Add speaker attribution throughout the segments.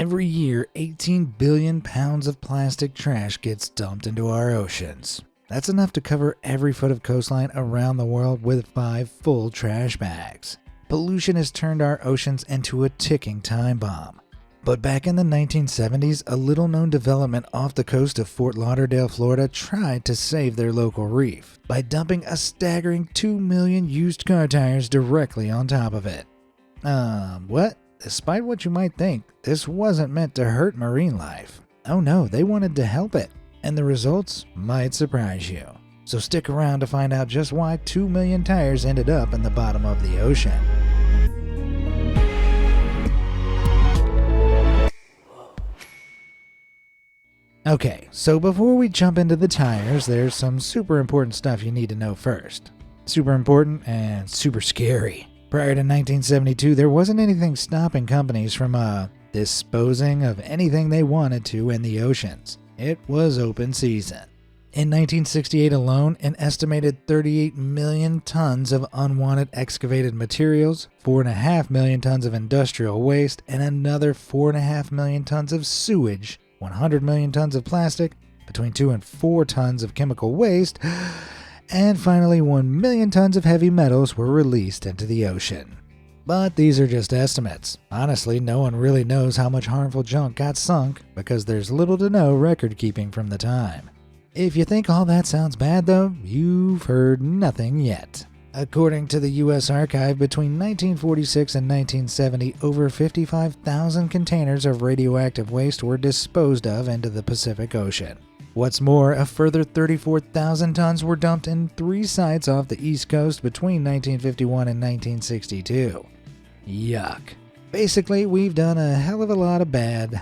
Speaker 1: Every year, 18 billion pounds of plastic trash gets dumped into our oceans. That's enough to cover every foot of coastline around the world with 5 full trash bags. Pollution has turned our oceans into a ticking time bomb. But back in the 1970s, a little-known development off the coast of Fort Lauderdale, Florida tried to save their local reef by dumping a staggering 2 million used car tires directly on top of it. What? Despite what you might think, this wasn't meant to hurt marine life. Oh no, they wanted to help it, and the results might surprise you. So stick around to find out just why 2 million tires ended up in the bottom of the ocean. Okay, so before we jump into the tires, there's some super important stuff you need to know first. Super important and super scary. Prior to 1972, there wasn't anything stopping companies from disposing of anything they wanted to in the oceans. It was open season. In 1968 alone, an estimated 38 million tons of unwanted excavated materials, 4.5 million tons of industrial waste, and another 4.5 million tons of sewage, 100 million tons of plastic, between 2 and 4 tons of chemical waste, and finally 1 million tons of heavy metals were released into the ocean. But these are just estimates. Honestly, no one really knows how much harmful junk got sunk because there's little to no record keeping from the time. If you think all that sounds bad though, you've heard nothing yet. According to the U.S. Archive, between 1946 and 1970, over 55,000 containers of radioactive waste were disposed of into the Pacific Ocean. What's more, a further 34,000 tons were dumped in 3 sites off the East Coast between 1951 and 1962. Yuck. Basically, we've done a hell of a lot of bad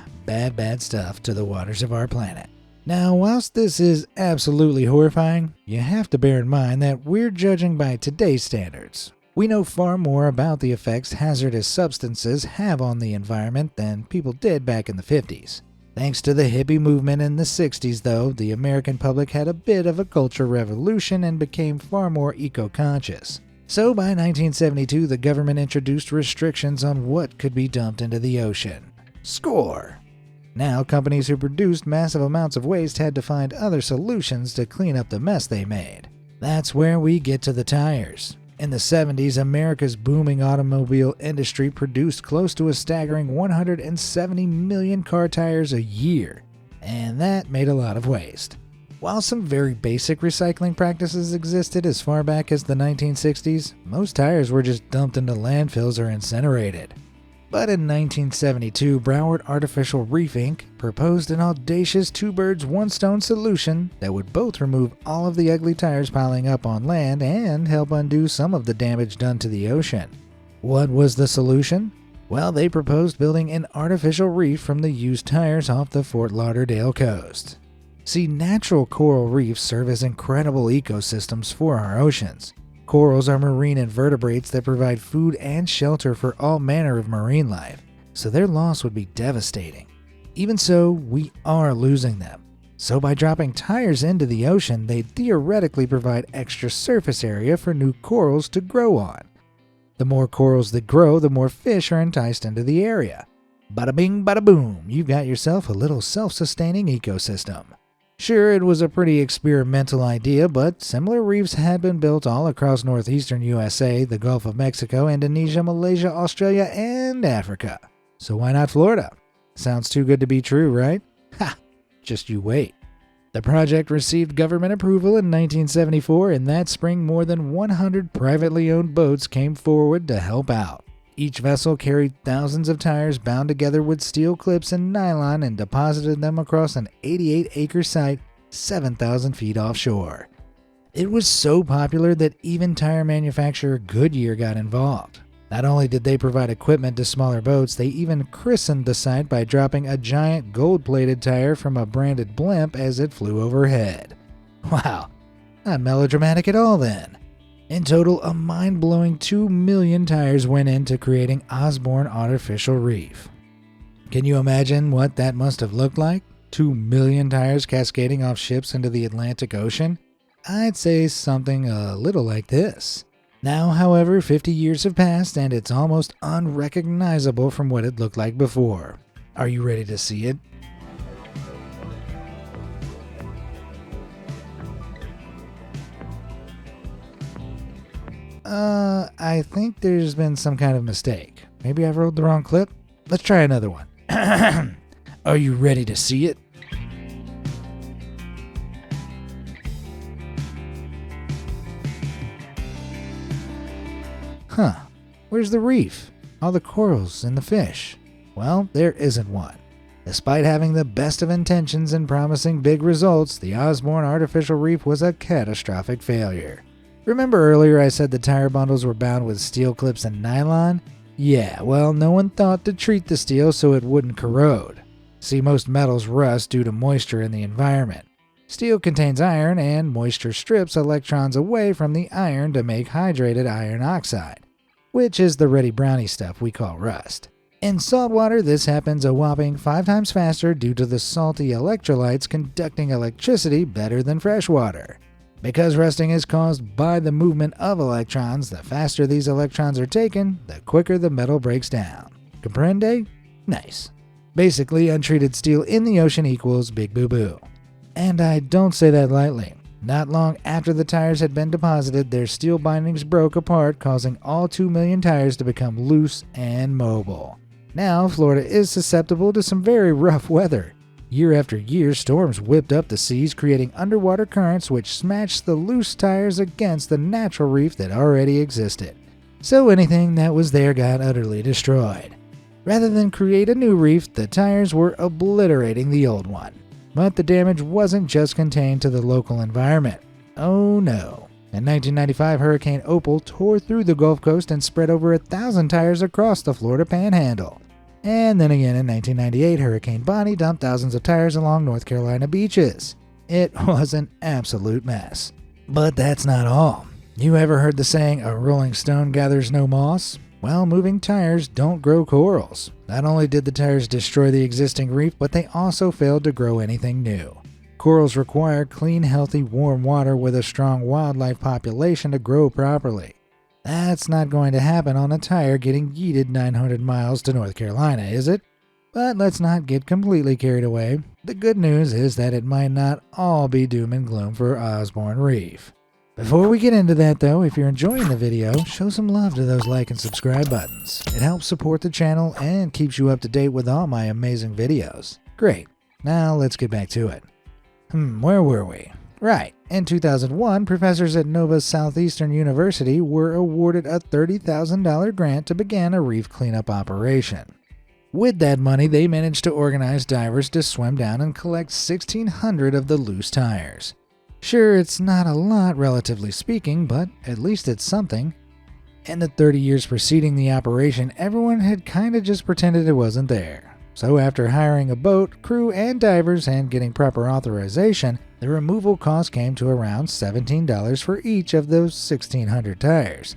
Speaker 1: stuff to the waters of our planet. Now, whilst this is absolutely horrifying, you have to bear in mind that we're judging by today's standards. We know far more about the effects hazardous substances have on the environment than people did back in the 50s. Thanks to the hippie movement in the 60s, though, the American public had a bit of a culture revolution and became far more eco-conscious. So by 1972, the government introduced restrictions on what could be dumped into the ocean. Score! Now, companies who produced massive amounts of waste had to find other solutions to clean up the mess they made. That's where we get to the tires. In the 70s, America's booming automobile industry produced close to a staggering 170 million car tires a year, and that made a lot of waste. While some very basic recycling practices existed as far back as the 1960s, most tires were just dumped into landfills or incinerated. But in 1972, Broward Artificial Reef Inc. proposed an audacious 2 birds 1 stone solution that would both remove all of the ugly tires piling up on land and help undo some of the damage done to the ocean. What was the solution? Well, they proposed building an artificial reef from the used tires off the Fort Lauderdale coast. See, natural coral reefs serve as incredible ecosystems for our oceans. Corals are marine invertebrates that provide food and shelter for all manner of marine life, so their loss would be devastating. Even so, we are losing them. So by dropping tires into the ocean, they theoretically provide extra surface area for new corals to grow on. The more corals that grow, the more fish are enticed into the area. Bada bing, bada boom, you've got yourself a little self-sustaining ecosystem. Sure, it was a pretty experimental idea, but similar reefs had been built all across northeastern USA, the Gulf of Mexico, Indonesia, Malaysia, Australia, and Africa. So why not Florida? Sounds too good to be true, right? Ha! Just you wait. The project received government approval in 1974, and that spring more than 100 privately owned boats came forward to help out. Each vessel carried thousands of tires bound together with steel clips and nylon and deposited them across an 88-acre site 7,000 feet offshore. It was so popular that even tire manufacturer Goodyear got involved. Not only did they provide equipment to smaller boats, they even christened the site by dropping a giant gold-plated tire from a branded blimp as it flew overhead. Wow, not melodramatic at all then. In total, a mind-blowing 2 million tires went into creating Osborne Artificial Reef. Can you imagine what that must have looked like? 2 million tires cascading off ships into the Atlantic Ocean? I'd say something a little like this. Now, however, 50 years have passed and it's almost unrecognizable from what it looked like before. Are you ready to see it? I think there's been some kind of mistake. Maybe I wrote the wrong clip? Let's try another one. Are you ready to see it? Huh. Where's the reef? All the corals and the fish? Well, there isn't one. Despite having the best of intentions and promising big results, the Osborne Artificial Reef was a catastrophic failure. Remember earlier I said the tire bundles were bound with steel clips and nylon? Yeah, well, no one thought to treat the steel so it wouldn't corrode. See, most metals rust due to moisture in the environment. Steel contains iron, and moisture strips electrons away from the iron to make hydrated iron oxide, which is the ready brownie stuff we call rust. In salt water, this happens a whopping 5 times faster due to the salty electrolytes conducting electricity better than fresh water. Because rusting is caused by the movement of electrons, the faster these electrons are taken, the quicker the metal breaks down. Comprende? Nice. Basically, untreated steel in the ocean equals big boo-boo. And I don't say that lightly. Not long after the tires had been deposited, their steel bindings broke apart, causing all 2 million tires to become loose and mobile. Now, Florida is susceptible to some very rough weather. Year after year, storms whipped up the seas, creating underwater currents which smashed the loose tires against the natural reef that already existed. So anything that was there got utterly destroyed. Rather than create a new reef, the tires were obliterating the old one. But the damage wasn't just contained to the local environment. Oh no. In 1995, Hurricane Opal tore through the Gulf Coast and spread over 1,000 tires across the Florida Panhandle. And then again in 1998, Hurricane Bonnie dumped thousands of tires along North Carolina beaches. It was an absolute mess. But that's not all. You ever heard the saying, a rolling stone gathers no moss? Well, moving tires don't grow corals. Not only did the tires destroy the existing reef, but they also failed to grow anything new. Corals require clean, healthy, warm water with a strong wildlife population to grow properly. That's not going to happen on a tire getting yeeted 900 miles to North Carolina, is it? But let's not get completely carried away. The good news is that it might not all be doom and gloom for Osborne Reef. Before we get into that though, if you're enjoying the video, show some love to those like and subscribe buttons. It helps support the channel and keeps you up to date with all my amazing videos. Great, now let's get back to it. Where were we? Right, in 2001, professors at Nova Southeastern University were awarded a $30,000 grant to begin a reef cleanup operation. With that money, they managed to organize divers to swim down and collect 1,600 of the loose tires. Sure, it's not a lot relatively speaking, but at least it's something. In the 30 years preceding the operation, everyone had kinda just pretended it wasn't there. So after hiring a boat, crew, and divers and getting proper authorization, the removal cost came to around $17 for each of those 1,600 tires.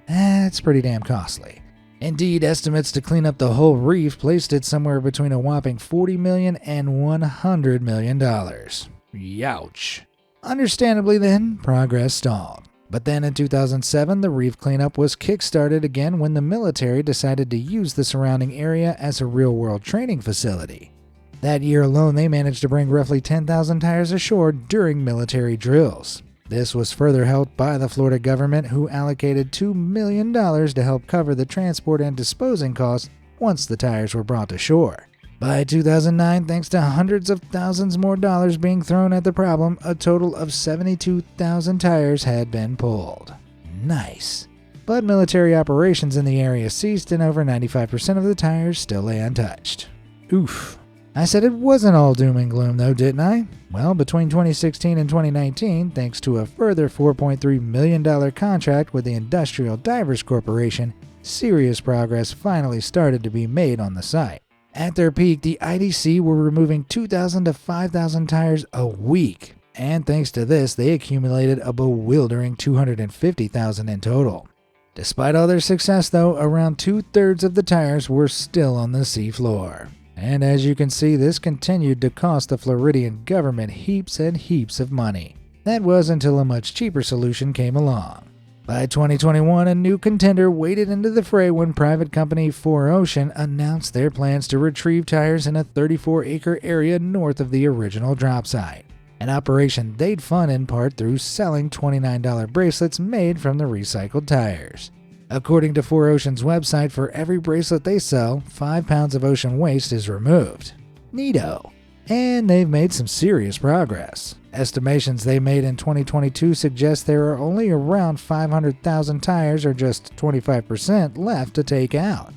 Speaker 1: That's pretty damn costly. Indeed, estimates to clean up the whole reef placed it somewhere between a whopping $40 million and $100 million. Youch. Understandably then, progress stalled. But then in 2007, the reef cleanup was kick-started again when the military decided to use the surrounding area as a real-world training facility. That year alone, they managed to bring roughly 10,000 tires ashore during military drills. This was further helped by the Florida government, who allocated $2 million to help cover the transport and disposing costs once the tires were brought to shore. By 2009, thanks to hundreds of thousands more dollars being thrown at the problem, a total of 72,000 tires had been pulled. Nice. But military operations in the area ceased and over 95% of the tires still lay untouched. Oof. I said it wasn't all doom and gloom though, didn't I? Well, between 2016 and 2019, thanks to a further $4.3 million contract with the Industrial Divers Corporation, serious progress finally started to be made on the site. At their peak, the IDC were removing 2,000 to 5,000 tires a week, and thanks to this, they accumulated a bewildering 250,000 in total. Despite all their success though, around 2/3 of the tires were still on the seafloor. And as you can see, this continued to cost the Floridian government heaps and heaps of money. That was until a much cheaper solution came along. By 2021, a new contender waded into the fray when private company 4Ocean announced their plans to retrieve tires in a 34-acre area north of the original drop site, an operation they'd fund in part through selling $29 bracelets made from the recycled tires. According to 4Ocean's website, for every bracelet they sell, 5 pounds of ocean waste is removed. Neato. And they've made some serious progress. Estimations they made in 2022 suggest there are only around 500,000 tires, or just 25%, left to take out.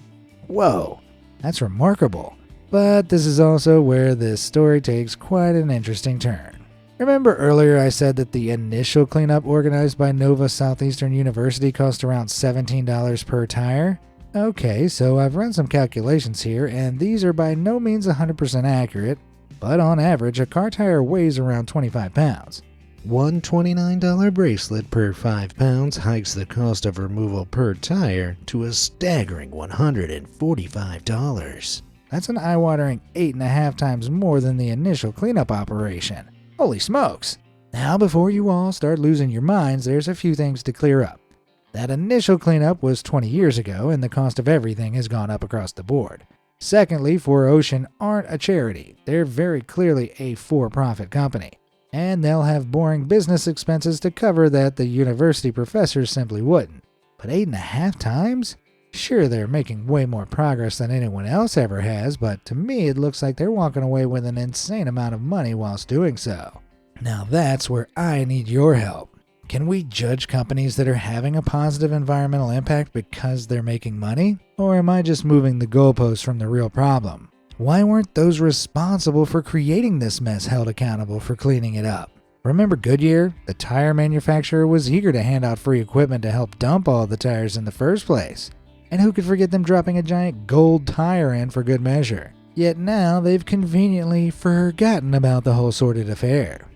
Speaker 1: Whoa, that's remarkable. But this is also where this story takes quite an interesting turn. Remember earlier I said that the initial cleanup organized by Nova Southeastern University cost around $17 per tire? Okay, so I've run some calculations here, and these are by no means 100% accurate. But on average, a car tire weighs around 25 pounds. One $29 bracelet per 5 pounds hikes the cost of removal per tire to a staggering $145. That's an eye-watering 8.5 times more than the initial cleanup operation. Holy smokes! Now, before you all start losing your minds, there's a few things to clear up. That initial cleanup was 20 years ago, and the cost of everything has gone up across the board. Secondly, 4Ocean aren't a charity. They're very clearly a for-profit company, and they'll have boring business expenses to cover that the university professors simply wouldn't. But 8.5 times? Sure, they're making way more progress than anyone else ever has, but to me it looks like they're walking away with an insane amount of money whilst doing so. Now that's where I need your help. Can we judge companies that are having a positive environmental impact because they're making money? Or am I just moving the goalposts from the real problem? Why weren't those responsible for creating this mess held accountable for cleaning it up? Remember Goodyear? The tire manufacturer was eager to hand out free equipment to help dump all the tires in the first place. And who could forget them dropping a giant gold tire in for good measure? Yet now they've conveniently forgotten about the whole sordid affair.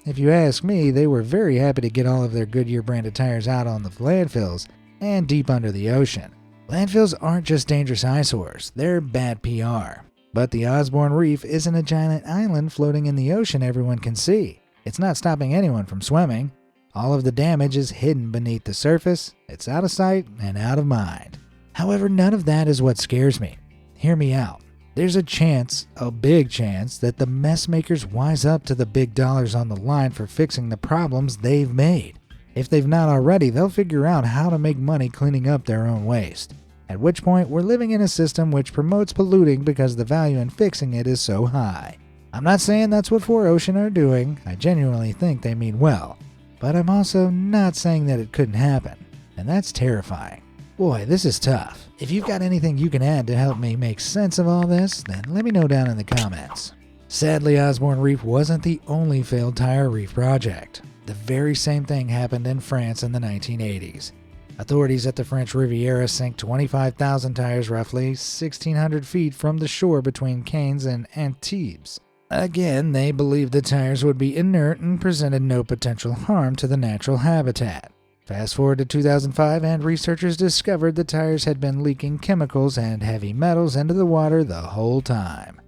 Speaker 1: If you ask me, they were very happy to get all of their Goodyear branded tires out on the landfills and deep under the ocean. Landfills aren't just dangerous eyesores, they're bad PR. But the Osborne Reef isn't a giant island floating in the ocean everyone can see. It's not stopping anyone from swimming. All of the damage is hidden beneath the surface, it's out of sight and out of mind. However, none of that is what scares me. Hear me out. There's a chance, a big chance, that the mess makers wise up to the big dollars on the line for fixing the problems they've made. If they've not already, they'll figure out how to make money cleaning up their own waste. At which point, we're living in a system which promotes polluting because the value in fixing it is so high. I'm not saying that's what 4Ocean are doing, I genuinely think they mean well. But I'm also not saying that it couldn't happen, and that's terrifying. Boy, this is tough. If you've got anything you can add to help me make sense of all this, then let me know down in the comments. Sadly, Osborne Reef wasn't the only failed tire reef project. The very same thing happened in France in the 1980s. Authorities at the French Riviera sank 25,000 tires roughly 1,600 feet from the shore between Cannes and Antibes. Again, they believed the tires would be inert and presented no potential harm to the natural habitat. Fast forward to 2005, and researchers discovered the tires had been leaking chemicals and heavy metals into the water the whole time.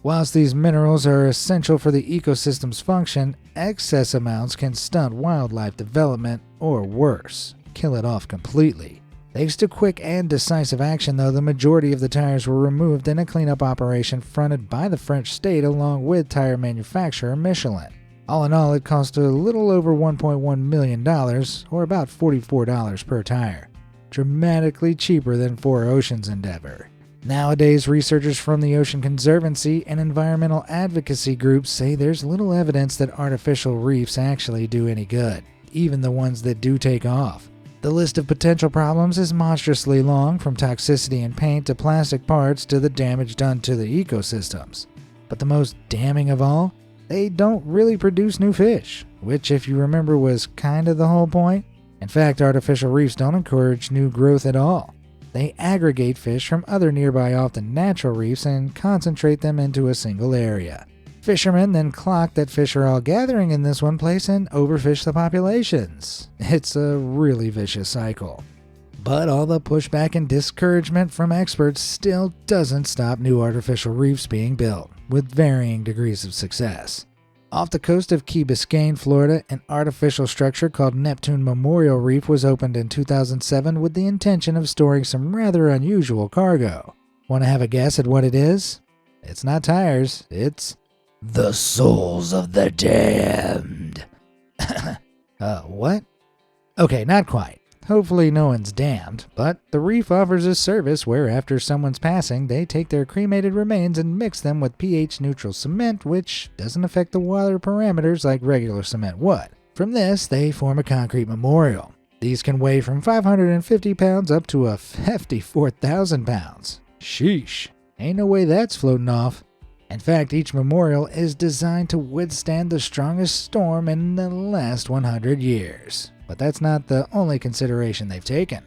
Speaker 1: Whilst these minerals are essential for the ecosystem's function, excess amounts can stunt wildlife development, or worse, kill it off completely. Thanks to quick and decisive action, though, the majority of the tires were removed in a cleanup operation fronted by the French state along with tire manufacturer Michelin. All in all, it cost a little over $1.1 million, or about $44 per tire. Dramatically cheaper than 4Ocean's endeavor. Nowadays, researchers from the Ocean Conservancy and environmental advocacy groups say there's little evidence that artificial reefs actually do any good, even the ones that do take off. The list of potential problems is monstrously long, from toxicity in paint to plastic parts to the damage done to the ecosystems. But the most damning of all, they don't really produce new fish, which, if you remember, was kind of the whole point. In fact, artificial reefs don't encourage new growth at all. They aggregate fish from other nearby, often natural reefs, and concentrate them into a single area. Fishermen then clock that fish are all gathering in this one place and overfish the populations. It's a really vicious cycle. But all the pushback and discouragement from experts still doesn't stop new artificial reefs being built, with varying degrees of success. Off the coast of Key Biscayne, Florida, an artificial structure called Neptune Memorial Reef was opened in 2007 with the intention of storing some rather unusual cargo. Want to have a guess at what it is? It's not tires, it's the souls of the damned. What? Okay, not quite. Hopefully no one's damned, but the reef offers a service where after someone's passing, they take their cremated remains and mix them with pH-neutral cement, which doesn't affect the water parameters like regular cement would. From this, they form a concrete memorial. These can weigh from 550 pounds up to a hefty 4,000 pounds. Sheesh, ain't no way that's floating off. In fact, each memorial is designed to withstand the strongest storm in the last 100 years. But that's not the only consideration they've taken.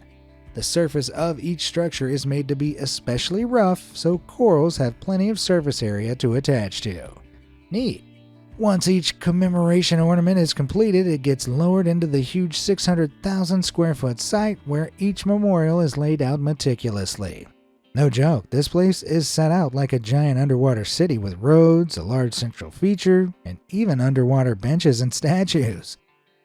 Speaker 1: The surface of each structure is made to be especially rough, so corals have plenty of surface area to attach to. Neat. Once each commemoration ornament is completed, it gets lowered into the huge 600,000 square foot site where each memorial is laid out meticulously. No joke, this place is set out like a giant underwater city with roads, a large central feature, and even underwater benches and statues.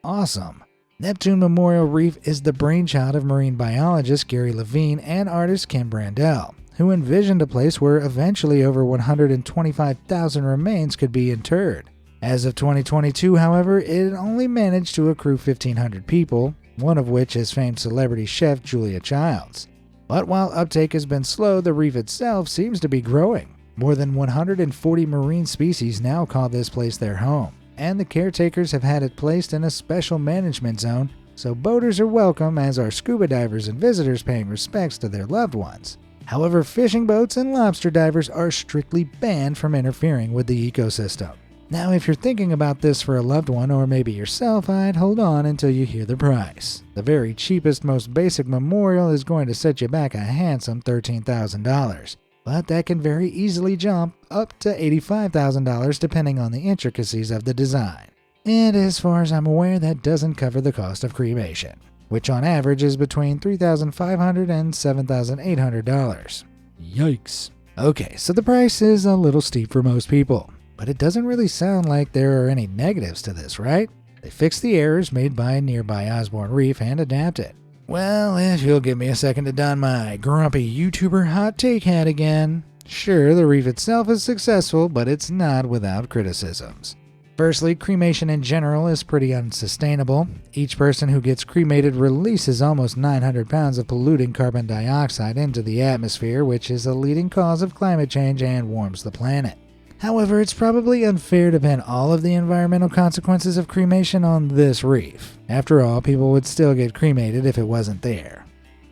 Speaker 1: Awesome. Neptune Memorial Reef is the brainchild of marine biologist Gary Levine and artist Kim Brandel, who envisioned a place where eventually over 125,000 remains could be interred. As of 2022, however, it only managed to accrue 1,500 people, one of which is famed celebrity chef Julia Childs. But while uptake has been slow, the reef itself seems to be growing. More than 140 marine species now call this place their home, and the caretakers have had it placed in a special management zone, so boaters are welcome, as are scuba divers and visitors paying respects to their loved ones. However, fishing boats and lobster divers are strictly banned from interfering with the ecosystem. Now, if you're thinking about this for a loved one or maybe yourself, I'd hold on until you hear the price. The very cheapest, most basic memorial is going to set you back a handsome $13,000. But that can very easily jump up to $85,000 depending on the intricacies of the design. And as far as I'm aware, that doesn't cover the cost of cremation, which on average is between $3,500 and $7,800. Yikes. Okay, so the price is a little steep for most people, but it doesn't really sound like there are any negatives to this, right? They fixed the errors made by nearby Osborne Reef and adapt it. Well, if you'll give me a second to don my grumpy YouTuber hot take hat again. Sure, the reef itself is successful, but it's not without criticisms. Firstly, cremation in general is pretty unsustainable. Each person who gets cremated releases almost 900 pounds of polluting carbon dioxide into the atmosphere, which is a leading cause of climate change and warms the planet. However, it's probably unfair to pin all of the environmental consequences of cremation on this reef. After all, people would still get cremated if it wasn't there.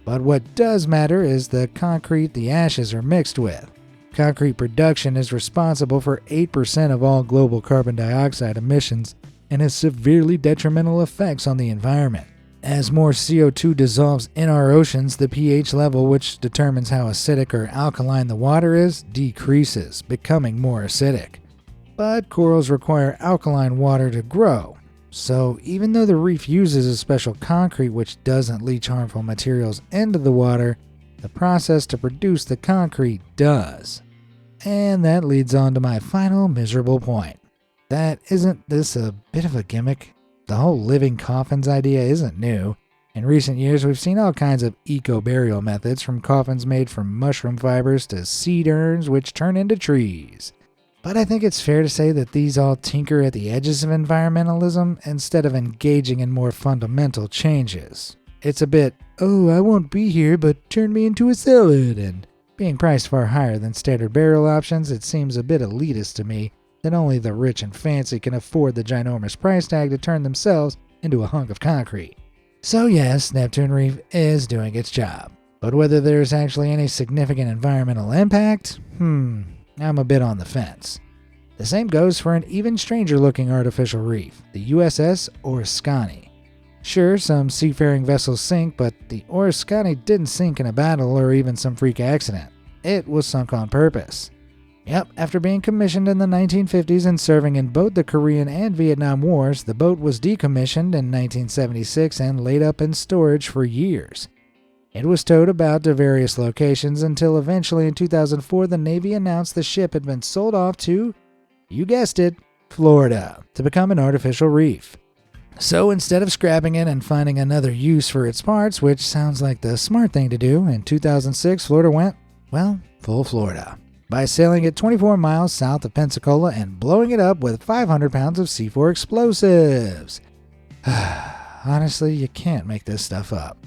Speaker 1: But what does matter is the concrete the ashes are mixed with. Concrete production is responsible for 8% of all global carbon dioxide emissions and has severely detrimental effects on the environment. As more CO2 dissolves in our oceans, the pH level, which determines how acidic or alkaline the water is, decreases, becoming more acidic. But corals require alkaline water to grow. So even though the reef uses a special concrete which doesn't leach harmful materials into the water, the process to produce the concrete does. And that leads on to my final miserable point. Isn't this a bit of a gimmick? The whole living coffins idea isn't new. In recent years, we've seen all kinds of eco-burial methods, from coffins made from mushroom fibers to seed urns which turn into trees. But I think it's fair to say that these all tinker at the edges of environmentalism instead of engaging in more fundamental changes. It's a bit, oh, I won't be here, but turn me into a salad, and being priced far higher than standard burial options, it seems a bit elitist to me that only the rich and fancy can afford the ginormous price tag to turn themselves into a hunk of concrete. So yes, Neptune Reef is doing its job. But whether there's actually any significant environmental impact? I'm a bit on the fence. The same goes for an even stranger looking artificial reef, the USS Oriskany. Sure, some seafaring vessels sink, but the Oriskany didn't sink in a battle or even some freak accident. It was sunk on purpose. Yep, after being commissioned in the 1950s and serving in both the Korean and Vietnam Wars, the boat was decommissioned in 1976 and laid up in storage for years. It was towed about to various locations until eventually in 2004 the Navy announced the ship had been sold off to, you guessed it, Florida, to become an artificial reef. So instead of scrapping it and finding another use for its parts, which sounds like the smart thing to do, in 2006 Florida went, well, full Florida, by sailing it 24 miles south of Pensacola and blowing it up with 500 pounds of C4 explosives. Honestly, you can't make this stuff up.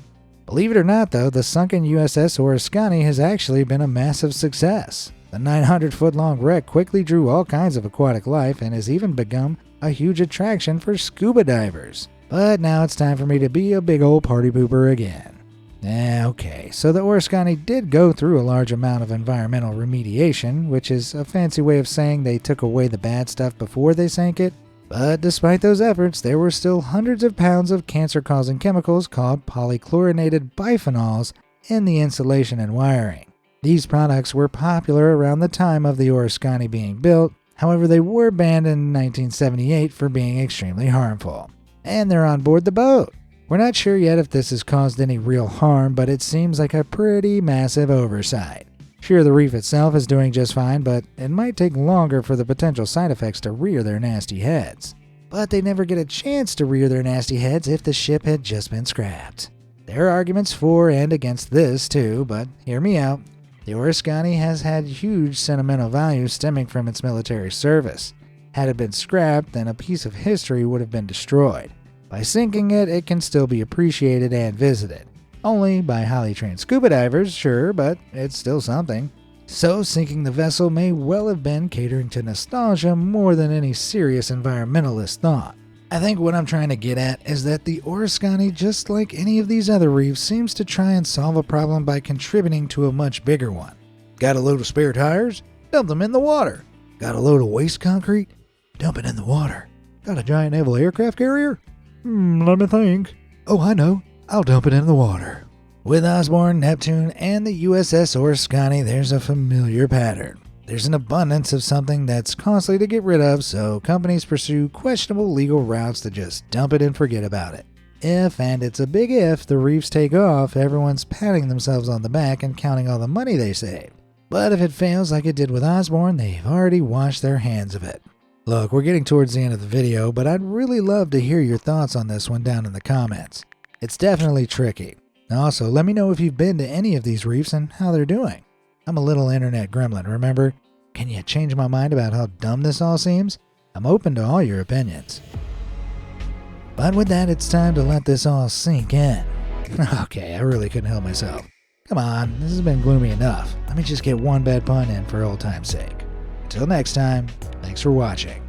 Speaker 1: Believe it or not, though, the sunken USS Oriskany has actually been a massive success. The 900-foot-long wreck quickly drew all kinds of aquatic life and has even become a huge attraction for scuba divers. But now it's time for me to be a big old party pooper again. Okay, so the Oriskany did go through a large amount of environmental remediation, which is a fancy way of saying they took away the bad stuff before they sank it. But despite those efforts, there were still hundreds of pounds of cancer-causing chemicals called polychlorinated biphenyls in the insulation and wiring. These products were popular around the time of the Oriskany being built. However, they were banned in 1978 for being extremely harmful. And they're on board the boat. We're not sure yet if this has caused any real harm, but it seems like a pretty massive oversight. Sure, the reef itself is doing just fine, but it might take longer for the potential side effects to rear their nasty heads. But they never get a chance to rear their nasty heads if the ship had just been scrapped. There are arguments for and against this too, but hear me out. The Oriskany has had huge sentimental value stemming from its military service. Had it been scrapped, then a piece of history would have been destroyed. By sinking it, it can still be appreciated and visited. Only by highly trained scuba divers, sure, but it's still something. So sinking the vessel may well have been catering to nostalgia more than any serious environmentalist thought. I think what I'm trying to get at is that the Oriskany, just like any of these other reefs, seems to try and solve a problem by contributing to a much bigger one. Got a load of spare tires? Dump them in the water. Got a load of waste concrete? Dump it in the water. Got a giant naval aircraft carrier? Let me think. Oh, I know. I'll dump it in the water. With Osborne, Neptune, and the USS Oriskany, there's a familiar pattern. There's an abundance of something that's costly to get rid of, so companies pursue questionable legal routes to just dump it and forget about it. If, and it's a big if, the reefs take off, everyone's patting themselves on the back and counting all the money they saved. But if it fails like it did with Osborne, they've already washed their hands of it. Look, we're getting towards the end of the video, but I'd really love to hear your thoughts on this one down in the comments. It's definitely tricky. Also, let me know if you've been to any of these reefs and how they're doing. I'm a little internet gremlin, remember? Can you change my mind about how dumb this all seems? I'm open to all your opinions. But with that, it's time to let this all sink in. Okay, I really couldn't help myself. Come on, this has been gloomy enough. Let me just get one bad pun in for old time's sake. Until next time, thanks for watching.